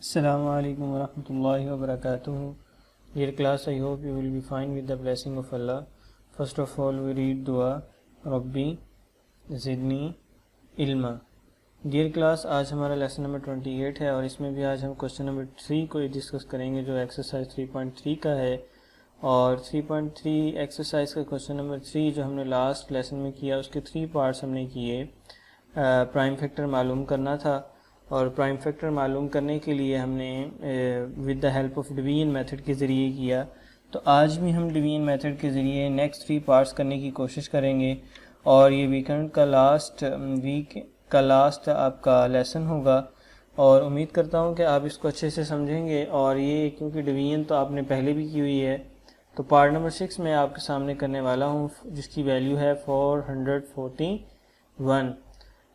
Assalamu alaikum wa rahmatullahi wa barakatuh. Dear class, I hope you will be fine with the blessing of Allah. First of all, we read dua Rabbi Zidni Ilma. Dear class, आज हमारा lesson number 28 है और इसमें भी आज हम question number 3 को discuss करेंगे जो एक्सरसाइज 3.3 का है। और 3.3 एक्सरसाइज का क्वेश्चन नंबर 3 जो हमने लास्ट लेसन में किया उसके 3 पार्ट्स हमने किए। प्राइम फैक्टर मालूम करना था और प्राइम फैक्टर मालूम करने के लिए हमने with the help of division method के ज़रिए किया। तो आज भी हम डिवीजन मेथड के ज़रिए नेक्स्ट 3 पार्ट्स करने की कोशिश करेंगे और ये वीक का लास्ट आपका लेसन होगा और उम्मीद करता हूँ कि आप इसको अच्छे से समझेंगे। और ये क्योंकि डिवीजन तो आपने पहले भी की हुई है तो पार्ट नंबर 6 में आपके सामने करने वाला हूँ जिसकी वैल्यू है 441।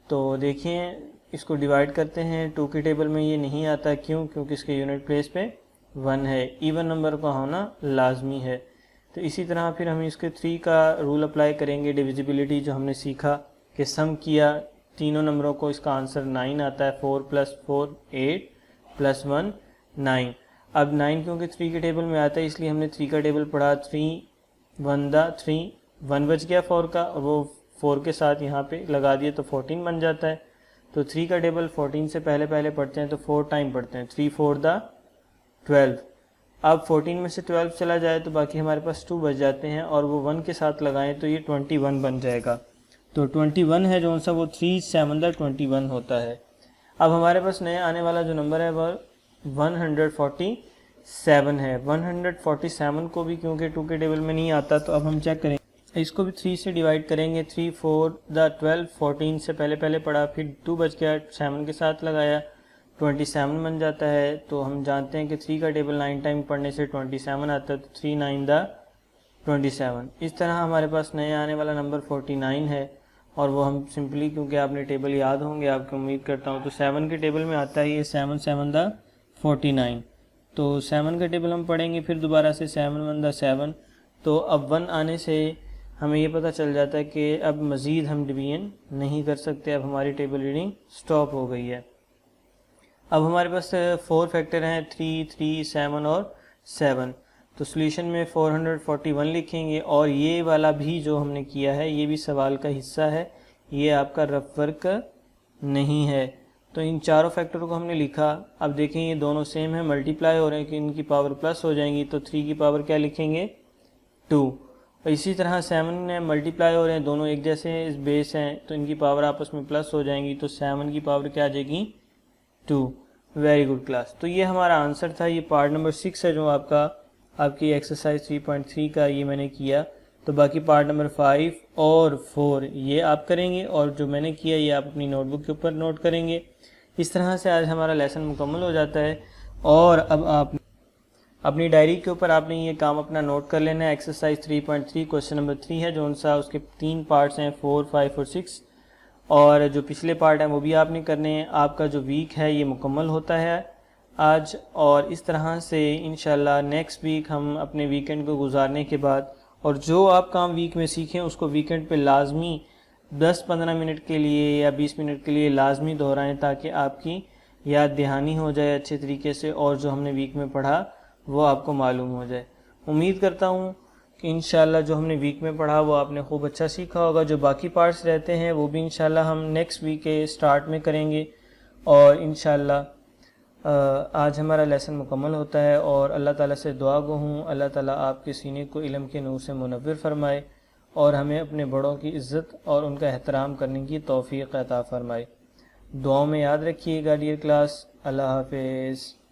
तो देखिए इसको डिवाइड करते हैं। 2 के टेबल में ये नहीं आता, क्योंकि इसके यूनिट प्लेस पे 1 है, इवन नंबर का होना लाजमी है। तो इसी तरह फिर हम इसके 3 का रूल अप्लाई करेंगे। डिविजिबिलिटी जो हमने सीखा कि सम किया तीनों नंबरों को, इसका आंसर 9 आता है। 4 + 4 8 + 1 9। अब 9 क्योंकि 3 के टेबल में आता है इसलिए हमने 3 का टेबल पढ़ा। 3 1 3 1 बच गया 4 का और वो 4 के साथ यहाँ पे लगा दिया तो 14 बन जाता है। तो 3 का टेबल 14 से पहले पढ़ते हैं तो 4 टाइम पढ़ते हैं। 3 4 12। अब 14 में से 12 चला जाए तो बाकी हमारे पास 2 बच जाते हैं और वो 1 के साथ लगाएं तो ये 21 बन जाएगा। तो 21 है जो सा वो 3 7 21 होता है। अब हमारे पास नया आने वाला जो नंबर है वह 147 है। 147 को भी क्योंकि 2 के टेबल में नहीं आता तो अब हम चेक करेंगे, इसको भी 3 से डिवाइड करेंगे। 3 4 12 14 से पहले पढ़ा, फिर 2 बच गया 7 के साथ लगाया 27 बन जाता है। तो हम जानते हैं कि 3 का टेबल 9 टाइम पढ़ने से 27 आता है। तो 3 9 27। इस तरह हमारे पास नया आने वाला नंबर 49 है और वो हम सिंपली क्योंकि आपने टेबल याद होंगे आपकी उम्मीद करता हूँ तो 7 के टेबल में आता है ये 7 7 49। तो 7 का टेबल हम पढ़ेंगे फिर दोबारा से 7 1 7। तो अब 1 आने से हमें ये पता चल जाता है कि अब मज़ीद हम डिवीजन नहीं कर सकते, अब हमारी टेबल रीडिंग स्टॉप हो गई है। अब हमारे पास 4 फैक्टर हैं 3 3 7 और 7। तो सॉल्यूशन में 441 लिखेंगे और ये वाला भी जो हमने किया है ये भी सवाल का हिस्सा है, ये आपका रफ वर्क नहीं है। तो इन चारों फैक्टरों को हमने लिखा। अब देखें ये दोनों सेम है, मल्टीप्लाई हो रहे हैं कि इनकी पावर प्लस हो जाएंगी तो 3 की पावर क्या लिखेंगे 2। इसी तरह 7 मल्टीप्लाई हो रहे हैं, दोनों एक जैसे हैं, इस बेस हैं तो इनकी पावर आपस में प्लस हो जाएंगी तो 7 की पावर क्या आ जाएगी 2। Very good class. तो ये हमारा आंसर था। ये पार्ट नंबर 6 है जो आपकी एक्सरसाइज 3.3 का ये मैंने किया। तो बाकी पार्ट नंबर 5 और 4 ये आप करेंगे और जो मैंने किया ये आप अपनी नोटबुक के ऊपर नोट करेंगे। इस तरह से आज हमारा लेसन मुकम्मल हो जाता है और अब आप अपनी डायरी के ऊपर आपने ये काम अपना नोट कर लेना है। एक्सरसाइज 3.3 क्वेश्चन नंबर 3 है जो उसके 3 पार्ट्स हैं 4 5 और 6 और जो पिछले पार्ट हैं वो भी आपने करने हैं। आपका जो वीक है ये मुकम्मल होता है आज और इस तरह से इंशाल्लाह नेक्स्ट वीक हम अपने वीकेंड को गुजारने के बाद और जो आप काम वीक में सीखें उसको वीकेंड पे लाजमी 10-15 मिनट के लिए या 20 मिनट के लिए लाजमी दोहराएं ताकि आपकी याद दहानी हो जाए अच्छे तरीके से और जो हमने वीक में पढ़ा वो आपको मालूम हो जाए। उम्मीद करता हूँ कि इंशाल्लाह जो हमने वीक में पढ़ा वो आपने खूब अच्छा सीखा होगा। जो बाकी पार्ट्स रहते हैं वो भी इंशाल्लाह हम नेक्स्ट वीक के स्टार्ट में करेंगे और इंशाल्लाह आज हमारा लेसन मुकम्मल होता है और अल्लाह ताला से दुआ गो हूँ अल्लाह ताला आपके सीने को इल्म के नूर से मुनव्विर फरमाए और हमें अपने बड़ों की इज़्ज़त और उनका एहतराम करने की तौफीक अता फरमाए। दुआओं में याद रखिएगा डियर क्लास। अल्लाह हाफिज़।